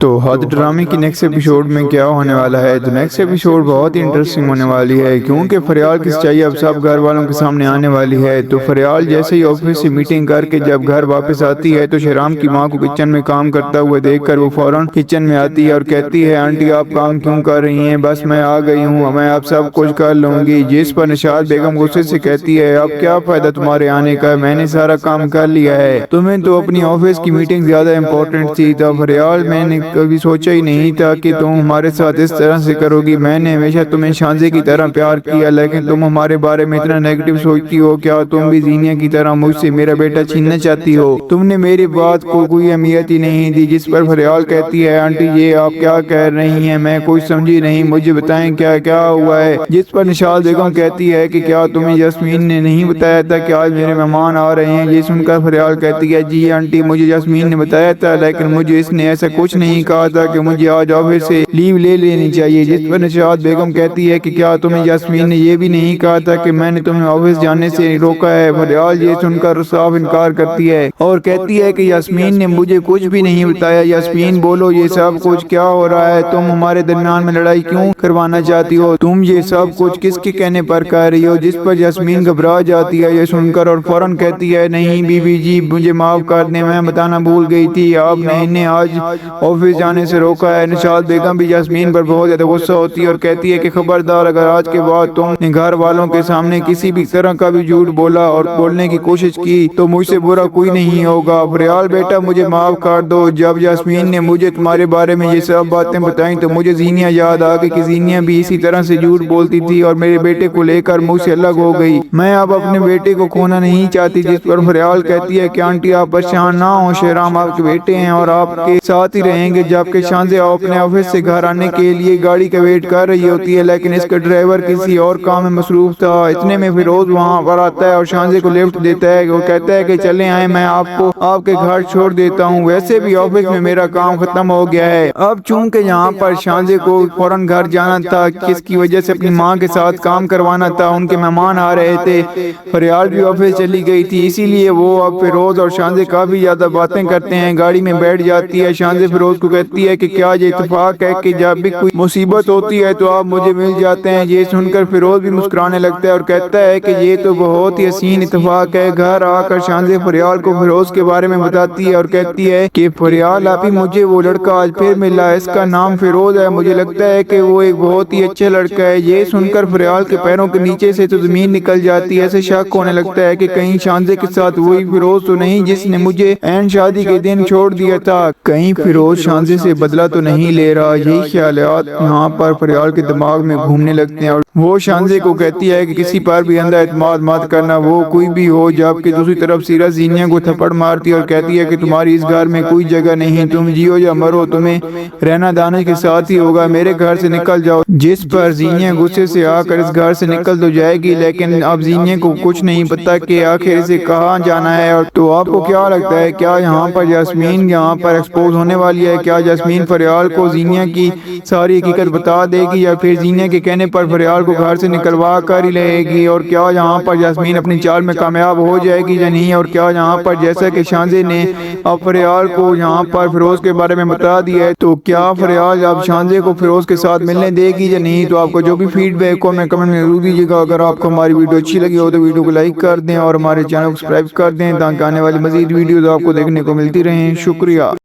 تو ہاتھ ڈرامے کی نیکسٹ ایپیسوڈ میں کیا ہونے والا ہے؟ تو نیکسٹ ایپیسوڈ بہت ہی انٹرسٹنگ ہونے والی ہے، کیونکہ فریال کی سچائی اب سب گھر والوں کے سامنے آنے والی ہے۔ تو فریال جیسے ہی آفس سے میٹنگ کر کے جب گھر واپس آتی ہے تو شہرام کی ماں کو کچن میں کام کرتا ہوا دیکھ کر وہ فوراً کچن میں آتی ہے اور کہتی ہے، آنٹی آپ کام کیوں کر رہی ہیں؟ بس میں آ گئی ہوں، میں اب سب کچھ کر لوں گی۔ جس پر نشاط بیگم غصے سے کہتی ہے، اب کیا فائدہ تمہارے آنے کا، میں نے سارا کام کر لیا ہے، تمہیں تو اپنی آفس کی میٹنگ زیادہ امپورٹنٹ تھی۔ تو فریال، میں نے کبھی سوچا ہی نہیں تھا کہ تم ہمارے ساتھ اس طرح سے کرو گی، میں نے ہمیشہ تمہیں شانزے کی طرح پیار کیا، لیکن تم ہمارے بارے میں اتنا نیگیٹو سوچتی ہو، کیا تم بھی زینیا کی طرح مجھ سے میرا بیٹا چھیننا چاہتی ہو؟ تم نے میری بات کو کوئی اہمیت ہی نہیں دی۔ جس پر فریال کہتی ہے، آنٹی یہ آپ کیا کہہ رہی ہیں، میں کچھ سمجھی نہیں، مجھے بتائیں کیا کیا ہوا ہے؟ جس پر نشاط بیگم کہتی ہے کہ کیا تمہیں یاسمین نے نہیں بتایا تھا کہ آج میرے مہمان آ رہے ہیں؟ یہ سن کر فریال کہتی ہے، جی آنٹی مجھے یاسمین نے بتایا تھا، لیکن مجھے اس نے ایسا کچھ نہیں کہا تھا کہ مجھے آج آفس سے لیو لے لینی چاہیے۔ جس پر نشاط بیگم کہتی ہے کہ کیا تمہیں یاسمین نے یہ بھی نہیں کہا تھا کہ میں نے تمہیں آفس جانے سے روکا ہے؟ فریال یہ سن کر صاف انکار کرتی ہے اور کہتی ہے کہ یاسمین نے مجھے کچھ بھی نہیں بتایا۔ یاسمین بولو یہ سب کچھ کیا ہو رہا ہے؟ تم ہمارے درمیان میں لڑائی کیوں کروانا چاہتی ہو؟ تم یہ سب کچھ کس کے کہنے پر کہہ رہی ہو؟ جس پر یاسمین گھبرا جاتی ہے یہ سن کر اور فوراً کہتی ہے، نہیں بی بی جی مجھے معاف کر دیں، میں بتانا بھول گئی تھی، آپ نے انہیں آج آفس جانے سے روکا ہے۔ نشاط بیگم بھی یاسمین پر بہت زیادہ غصہ ہوتی ہے اور کہتی ہے کہ خبردار، اگر آج کے بعد تم نے گھر والوں کے سامنے کسی بھی طرح کا بھی جھوٹ بولا اور بولنے کی کوشش کی تو مجھ سے برا کوئی نہیں ہوگا۔ فریال بیٹا مجھے معاف کر دو، جب یاسمین نے مجھے تمہارے بارے میں یہ سب باتیں بتائیں تو مجھے زینیا یاد آ گئی کہ زینیا بھی اسی طرح سے جھوٹ بولتی تھی اور میرے بیٹے کو لے کر مجھ سے الگ ہو گئی، میں اب اپنے بیٹے کو کھونا نہیں چاہتی۔ جس پر فریال کہتی ہے کہ آنٹی آپ پریشان نہ ہوں، شہرام آپ کے بیٹے ہیں اور آپ کے ساتھ ہی رہیں گے۔ جبکہ شانزے اپنے آفس سے گھر آنے کے لیے گاڑی کا ویٹ کر رہی ہوتی ہے، لیکن اس کا ڈرائیور کسی اور کام میں مصروف تھا۔ اتنے میں فیروز وہاں پر آتا ہے اور شانزے کو لفٹ دیتا ہے، وہ کہتا ہے کہ چلیں آئیں، میں آپ کو آپ کے گھر چھوڑ دیتا ہوں، ویسے بھی آفس میں میرا کام ختم ہو گیا ہے۔ اب چونکہ یہاں پر شانزے کو فوراً گھر جانا تھا، کس کی وجہ سے اپنی ماں کے ساتھ کام کروانا تھا، ان کے مہمان آ رہے تھے، فریال بھی آفس چلی گئی تھی، اسی لیے وہ اب فیروز اور شانزے کافی زیادہ باتیں کرتے ہیں۔ گاڑی میں بیٹھ جاتی ہے، شانزے فیروز کو کہتی ہے کہ کیا یہ اتفاق ہے کہ جب بھی کوئی مصیبت ہوتی ہے تو آپ مجھے مل جاتے ہیں؟ یہ سن کر فیروز بھی مسکرانے لگتا ہے اور کہتا ہے کہ یہ تو بہت ہی حسین اتفاق ہے۔ گھر آ کر شانزے فریال کو فیروز کے بارے میں بتاتی ہے اور کہتی ہے کہ فریال ابھی مجھے وہ لڑکا آج پھر ملا، اس کا نام فیروز ہے، مجھے لگتا ہے کہ وہ ایک بہت ہی اچھا لڑکا ہے۔ یہ سن کر فریال کے پیروں کے نیچے سے تو زمین نکل جاتی ہے، ایسے شک ہونے لگتا ہے کہ کہیں شانزے کے ساتھ وہی فیروز تو نہیں جس نے مجھے اینڈ شادی کے دن چھوڑ دیا تھا، کہیں فیروز شانزے سے بدلہ تو نہیں لے رہا۔ یہی خیالات یہاں پر فریال کے دماغ میں گھومنے لگتے ہیں اور وہ شانزے کو کہتی ہے کہ کسی پر بھی اندھا اعتماد مت کرنا، وہ کوئی بھی ہو۔ جبکہ دوسری طرف سیرا زینیا کو تھپڑ مارتی اور کہتی ہے کہ تمہاری اس گھر میں کوئی جگہ نہیں، تم جیو یا مرو، تمہیں رہنا دانش کے ساتھ ہی ہوگا، میرے گھر سے نکل جاؤ۔ جس پر زینیا غصے سے آ کر اس گھر سے نکل تو جائے گی، لیکن اب زینیا کو کچھ نہیں پتا کہ آخر اسے کہاں جانا ہے۔ اور تو آپ کو کیا لگتا ہے، کیا یہاں پر یاسمین یہاں پر ایکسپوز ہونے والی ہے؟ کیا یاسمین فریال کو زینیا کی ساری حقیقت بتا دے گی یا پھر زینیا کے کہنے پر فریال کو گھر سے نکلوا کر ہی لے گی؟ اور کیا یہاں پر یاسمین اپنی چال میں کامیاب ہو جائے گی یا نہیں؟ اور کیا یہاں پر جیسا کہ شانزے نے اب فریال کو یہاں پر فیروز کے بارے میں بتا دیا ہے، تو کیا فریال اب شانزے کو فیروز کے ساتھ ملنے دے گی یا نہیں؟ تو آپ کو جو بھی فیڈ بیک ہو میں کمنٹ میں ضرور دیجیے گا۔ اگر آپ کو ہماری ویڈیو اچھی لگی ہو تو ویڈیو کو لائک کر دیں اور ہمارے چینل کو سبسکرائب کر دیں تاکہ آنے والی مزید ویڈیوز آپ کو دیکھنے کو ملتی رہیں۔ شکریہ۔